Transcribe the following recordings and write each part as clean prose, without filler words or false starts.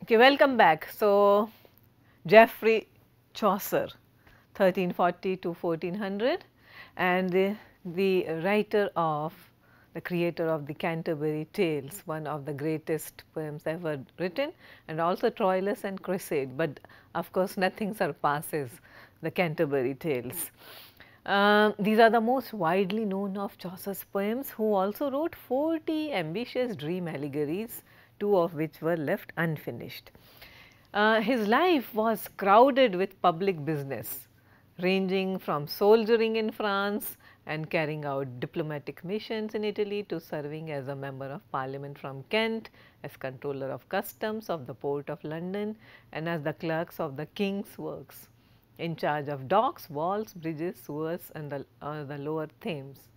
Okay, welcome back. So, Geoffrey Chaucer, 1340 to 1400, and the writer of, the creator of the Canterbury Tales, one of the greatest poems ever written, and also Troilus and Cresside, but of course nothing surpasses the Canterbury Tales. These are the most widely known of Chaucer's poems, who also wrote 40 ambitious dream allegories, two of which were left unfinished. His life was crowded with public business, ranging from soldiering in France and carrying out diplomatic missions in Italy to serving as a member of parliament from Kent, as controller of customs of the port of London, and as the clerks of the king's works, in charge of docks, walls, bridges, sewers, and the lower Thames.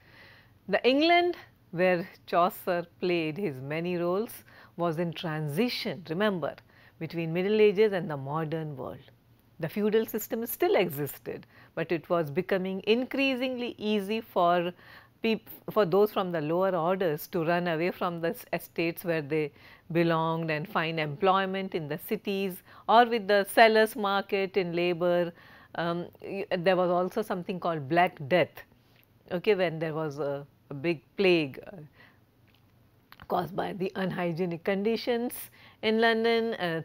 The England where Chaucer played his many roles was in transition, remember, between Middle Ages and the modern world. The feudal system still existed, but it was becoming increasingly easy for those from the lower orders to run away from the estates where they belonged and find employment in the cities or with the sellers market in labor. There was also something called Black Death, okay, when there was a big plague caused by the unhygienic conditions in London,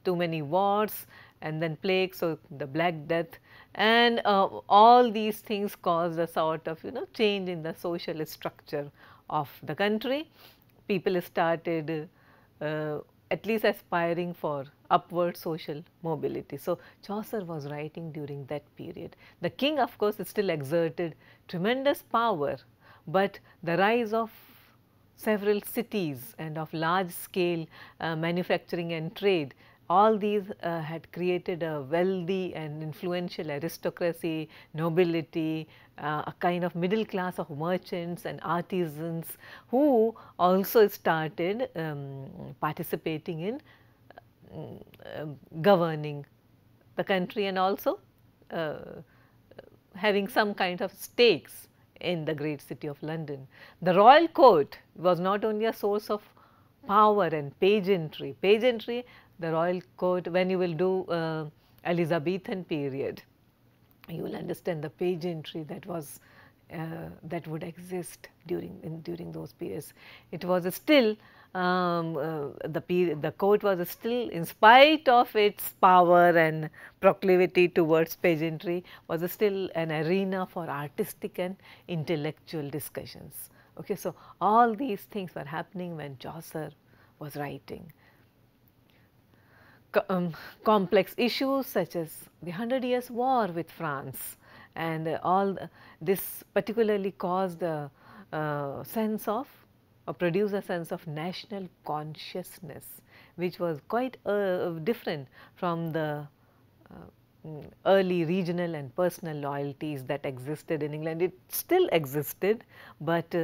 too many wars and then plague, so the Black Death, and all these things caused a sort of change in the social structure of the country. People started at least aspiring for upward social mobility. So, Chaucer was writing during that period. The king of course still exerted tremendous power, but the rise of several cities and of large scale manufacturing and trade, all these had created a wealthy and influential aristocracy, nobility, a kind of middle class of merchants and artisans who also started participating in governing the country and also uh, having some kind of stakes in the great city of London. The royal court was not only a source of power and pageantry, the royal court, when you will do Elizabethan period, you will understand the pageantry that was that would exist during those periods. It was still the court was still, in spite of its power and proclivity towards pageantry, was still an arena for artistic and intellectual discussions. Okay, so all these things were happening when Chaucer was writing. Complex issues such as the 100 Years' War with France, and this particularly caused a sense of, or produced a sense of national consciousness, which was quite different from the early regional and personal loyalties that existed in England. It still existed, but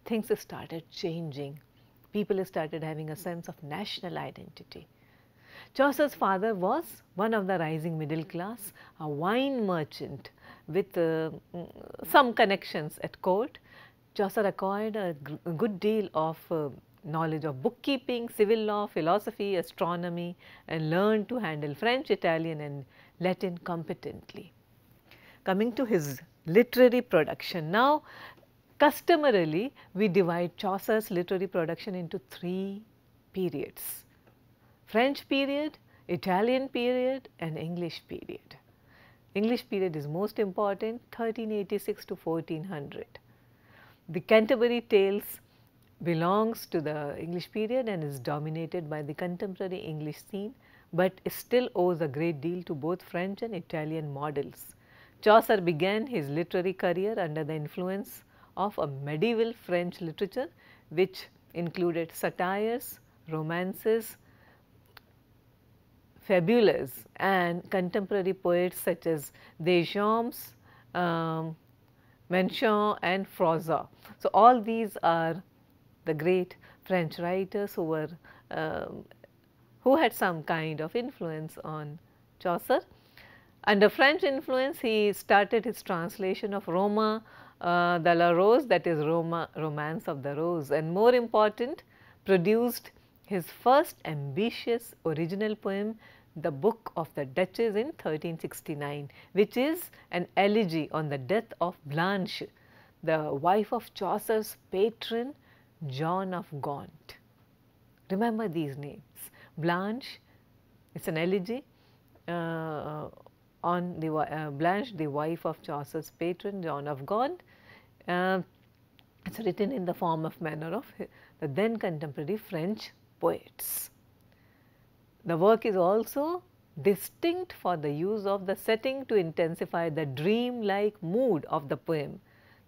things started changing. People started having a sense of national identity. Chaucer's father was one of the rising middle class, a wine merchant with some connections at court. Chaucer acquired a good deal of knowledge of bookkeeping, civil law, philosophy, astronomy, and learned to handle French, Italian and Latin competently. Coming to his literary production. Now, customarily we divide Chaucer's literary production into three periods: French period, Italian period and English period. English period is most important, 1386 to 1400. The Canterbury Tales belongs to the English period and is dominated by the contemporary English scene, but still owes a great deal to both French and Italian models. Chaucer began his literary career under the influence of a medieval French literature, which included satires, romances, fabulas and contemporary poets such as Deschamps, Menchon and Froissart. So, all these are the great French writers who were who had some kind of influence on Chaucer. Under French influence, he started his translation of Roma de la Rose, that is Romance of the Rose, and more important, produced his first ambitious original poem, The Book of the Duchess in 1369, which is an elegy on the death of Blanche, the wife of Chaucer's patron John of Gaunt. Remember these names. Blanche, it's an elegy on the Blanche, the wife of Chaucer's patron John of Gaunt. It's written in the form of manner of the then contemporary French poets. The work is also distinct for the use of the setting to intensify the dream-like mood of the poem,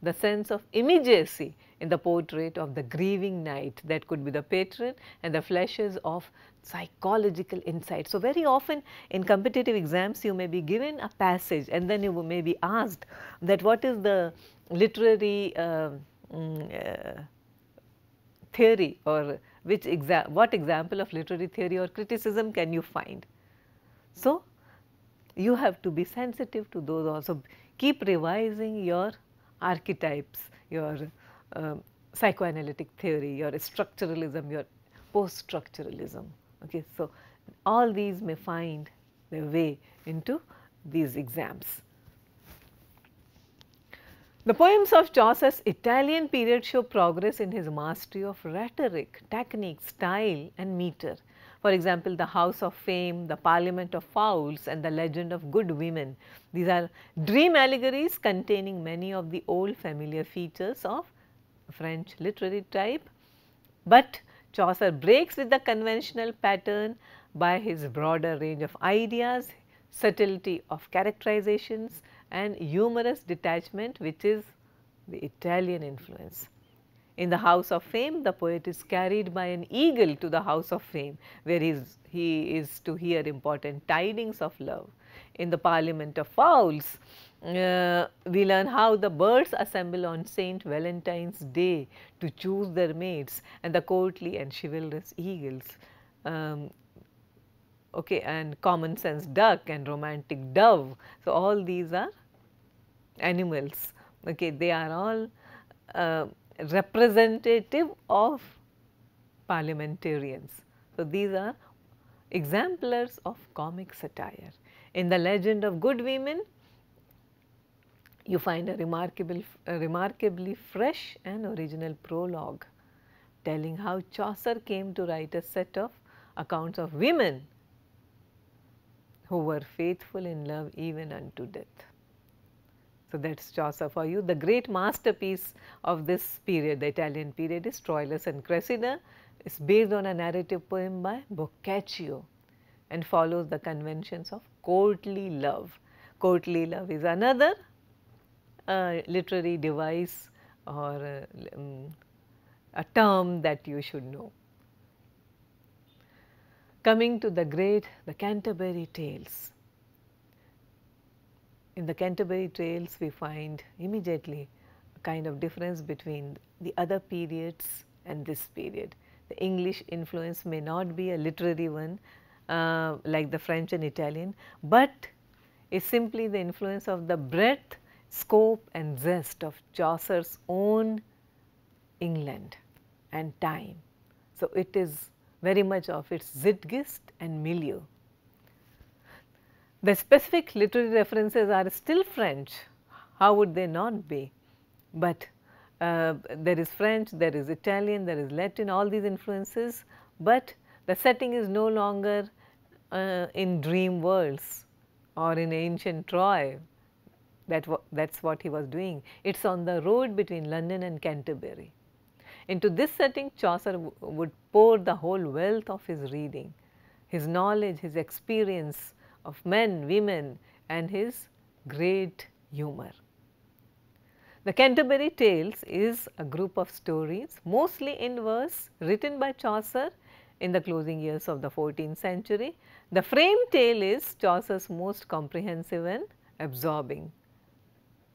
the sense of immediacy in the portrait of the grieving knight that could be the patron, and the flashes of psychological insight. So, very often in competitive exams you may be given a passage and then you may be asked that what is the literary theory, or what example of literary theory or criticism can you find. So, you have to be sensitive to those also. Keep revising your archetypes, your psychoanalytic theory, your structuralism, your post-structuralism. Okay. So, all these may find their way into these exams. The poems of Chaucer's Italian period show progress in his mastery of rhetoric, technique, style and metre. For example, the House of Fame, the Parliament of Fowls and the Legend of Good Women. These are dream allegories containing many of the old familiar features of French literary type, but Chaucer breaks with the conventional pattern by his broader range of ideas, subtlety of characterizations and humorous detachment, which is the Italian influence. In the House of Fame, the poet is carried by an eagle to the House of Fame, where he is to hear important tidings of love. In the Parliament of Fowls, we learn how the birds assemble on Saint Valentine's Day to choose their mates, and the courtly and chivalrous eagles, and common sense duck and romantic dove. So, all these are animals, they are all representative of parliamentarians. So, these are exemplars of comic satire. In the Legend of Good Women, you find a remarkably fresh and original prologue telling how Chaucer came to write a set of accounts of women who were faithful in love even unto death. So, that is Chaucer for you. The great masterpiece of this period, the Italian period, is Troilus and Cressida. It is based on a narrative poem by Boccaccio and follows the conventions of courtly love. Courtly love is another literary device or a term that you should know. Coming to the Canterbury Tales. In the Canterbury Tales, we find immediately a kind of difference between the other periods and this period. The English influence may not be a literary one like the French and Italian, but is simply the influence of the breadth, scope and zest of Chaucer's own England and time. So, it is very much of its zeitgeist and milieu. The specific literary references are still French, how would they not be? But there is French, there is Italian, there is Latin, all these influences, but the setting is no longer in dream worlds or in ancient Troy. That's what he was doing. It is on the road between London and Canterbury. Into this setting, Chaucer would pour the whole wealth of his reading, his knowledge, his experience of men, women and his great humour. The Canterbury Tales is a group of stories, mostly in verse, written by Chaucer in the closing years of the 14th century. The frame tale is Chaucer's most comprehensive and absorbing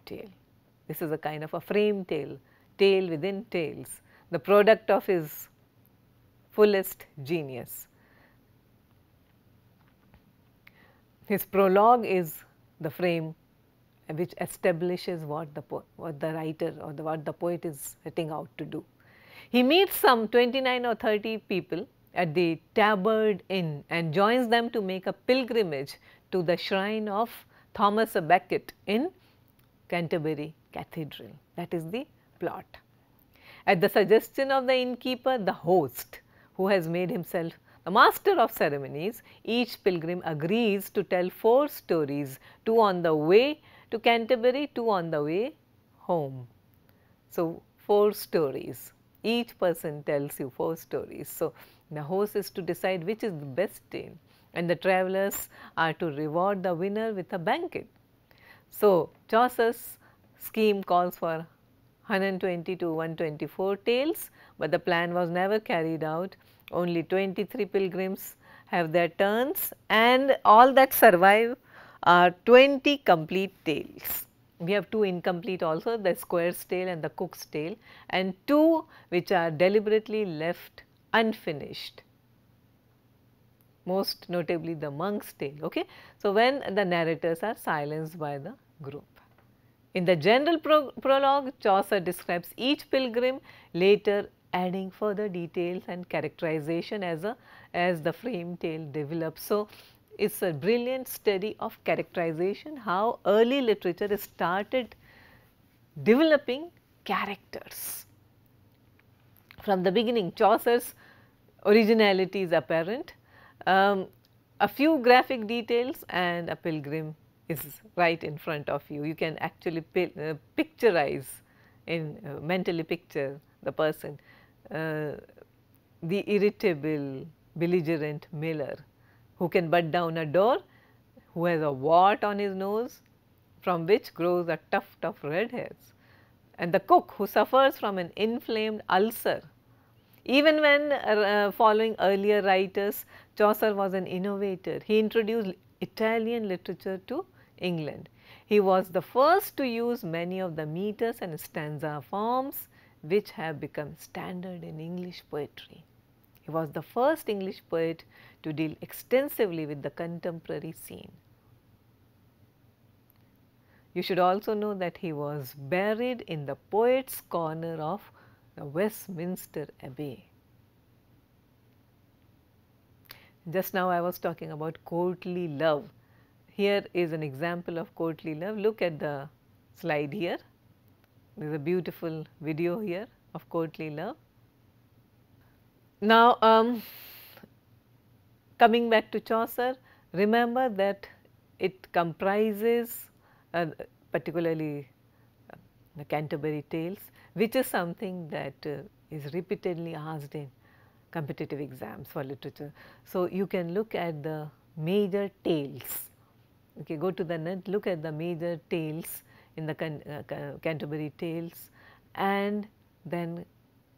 tale. This is a kind of a frame tale, tale within tales, the product of his fullest genius. His prologue is the frame which establishes what the writer or what the poet is setting out to do. He meets some 29 or 30 people at the Tabard Inn and joins them to make a pilgrimage to the shrine of Thomas a Becket in Canterbury Cathedral. That is the plot. At the suggestion of the innkeeper, the host, who has made himself the master of ceremonies, each pilgrim agrees to tell 4 stories, 2 on the way to Canterbury, 2 on the way home. So, 4 stories. Each person tells you 4 stories. So, the host is to decide which is the best tale, and the travellers are to reward the winner with a banquet. So, Chaucer's scheme calls for 120 to 124 tales, but the plan was never carried out. Only 23 pilgrims have their turns, and all that survive are 20 complete tales. We have 2 incomplete also, the Squire's tale and the Cook's tale, and 2 which are deliberately left unfinished, most notably the Monk's tale. Okay? So, when the narrators are silenced by the group. In the general prologue, Chaucer describes each pilgrim, later adding further details and characterization as the frame tale develops. So, it is a brilliant study of characterization, how early literature started developing characters. From the beginning, Chaucer's originality is apparent. A few graphic details and a pilgrim is right in front of you. You can actually picturize mentally picture the person, the irritable, belligerent miller who can butt down a door, who has a wart on his nose from which grows a tuft of red hairs, and the cook who suffers from an inflamed ulcer. Even when following earlier writers, Chaucer was an innovator. He introduced Italian literature to England. He was the first to use many of the meters and stanza forms which have become standard in English poetry. He was the first English poet to deal extensively with the contemporary scene. You should also know that he was buried in the Poets' Corner of the Westminster Abbey. Just now I was talking about courtly love. Here is an example of courtly love. Look at the slide here. There is a beautiful video here of courtly love. Now, coming back to Chaucer, remember that it comprises particularly the Canterbury Tales, which is something that is repeatedly asked in competitive exams for literature. So, you can look at the major tales. Okay, go to the net, look at the major tales in the Canterbury Tales, and then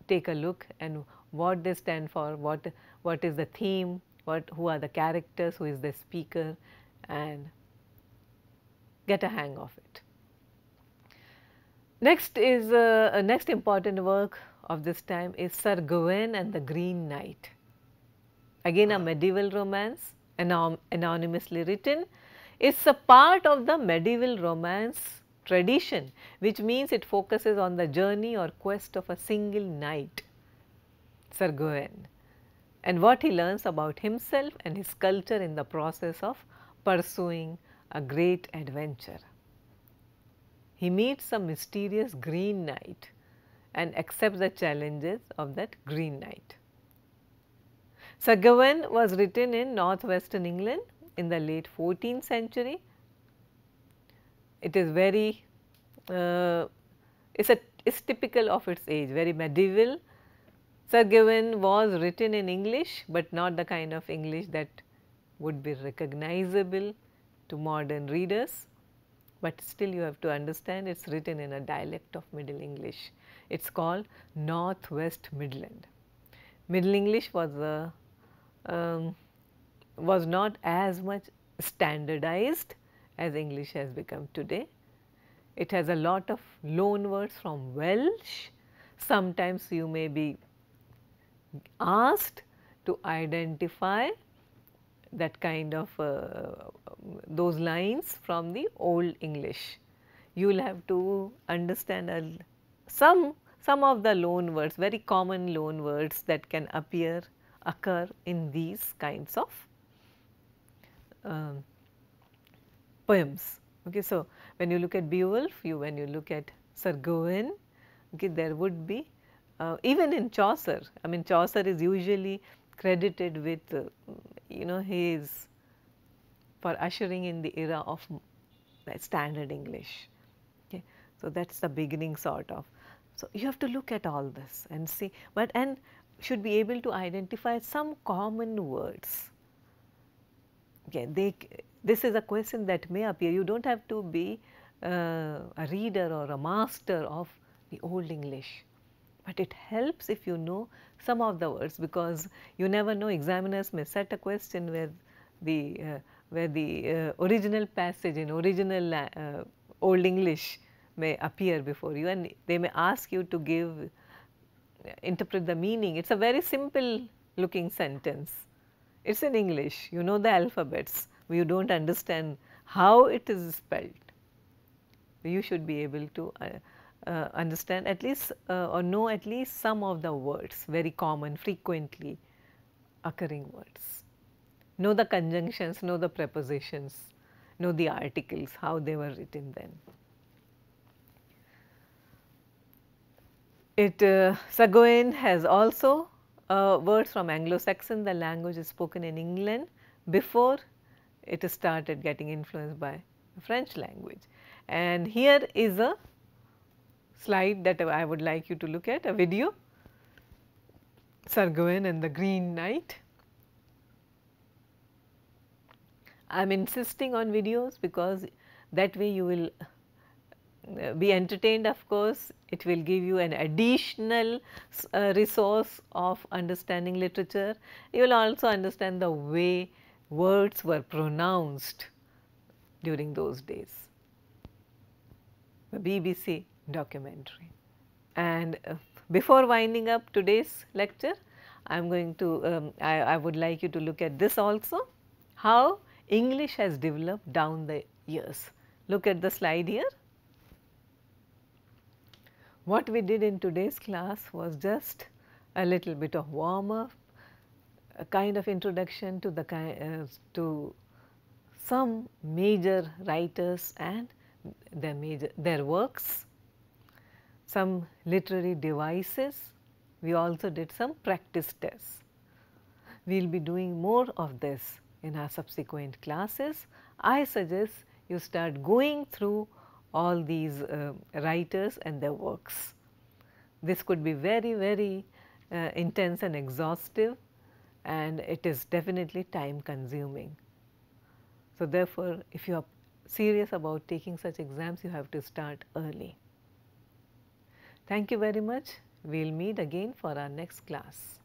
take a look and what they stand for, what is the theme, who are the characters, who is the speaker, and get a hang of it. Next is next important work of this time is Sir Gawain and the Green Knight. Again a medieval romance, anonymously written. It is a part of the medieval romance tradition, which means it focuses on the journey or quest of a single knight, Sir Gawain, and what he learns about himself and his culture in the process of pursuing a great adventure. He meets a mysterious Green Knight and accepts the challenges of that Green Knight. Sir Gawain was written in northwestern England in the late 14th century. It is very, it's typical of its age, very medieval. Sir Gawain was written in English, but not the kind of English that would be recognizable to modern readers, but still you have to understand it is written in a dialect of Middle English. It is called Northwest Midland. Middle English was not as much standardized as English has become today. It has a lot of loan words from Welsh. Sometimes you may be asked to identify that kind of those lines from the Old English. You will have to understand some of the loan words, very common loan words that can appear occur in these kinds of um, poems. Okay, so when you look at Beowulf, when you look at Sir Gawain, okay, there would be even in Chaucer. I mean, Chaucer is usually credited with he is for ushering in the era of standard English. Okay, so that's the beginning sort of. So you have to look at all this and see, but and should be able to identify some common words. Okay, this is a question that may appear. You don't have to be a reader or a master of the Old English, but it helps if you know some of the words, because you never know, examiners may set a question where the original passage in original Old English may appear before you, and they may ask you to interpret the meaning. It's a very simple looking sentence. It's in English, you know the alphabets, but you don't understand how it is spelled. You should be able to understand at least or know at least some of the words, very common, frequently occurring words. Know the conjunctions, know the prepositions, know the articles, how they were written then. Sir Gawain has also words from Anglo-Saxon. The language is spoken in England before it started getting influenced by the French language. And here is a slide that I would like you to look at, a video, Sir Gawain and the Green Knight. I am insisting on videos because that way you will be entertained. Of course, it will give you an additional resource of understanding literature. You will also understand the way words were pronounced during those days. The BBC documentary. And before winding up today's lecture, I am going to I would like you to look at this also, how English has developed down the years. Look at the slide here. What we did in today's class was just a little bit of warm up, a kind of introduction to to some major writers and their works, some literary devices. We also did some practice tests. We will be doing more of this in our subsequent classes. I suggest you start going through all these writers and their works. This could be very, very intense and exhaustive, and it is definitely time consuming. So therefore, if you are serious about taking such exams, you have to start early. Thank you very much. We will meet again for our next class.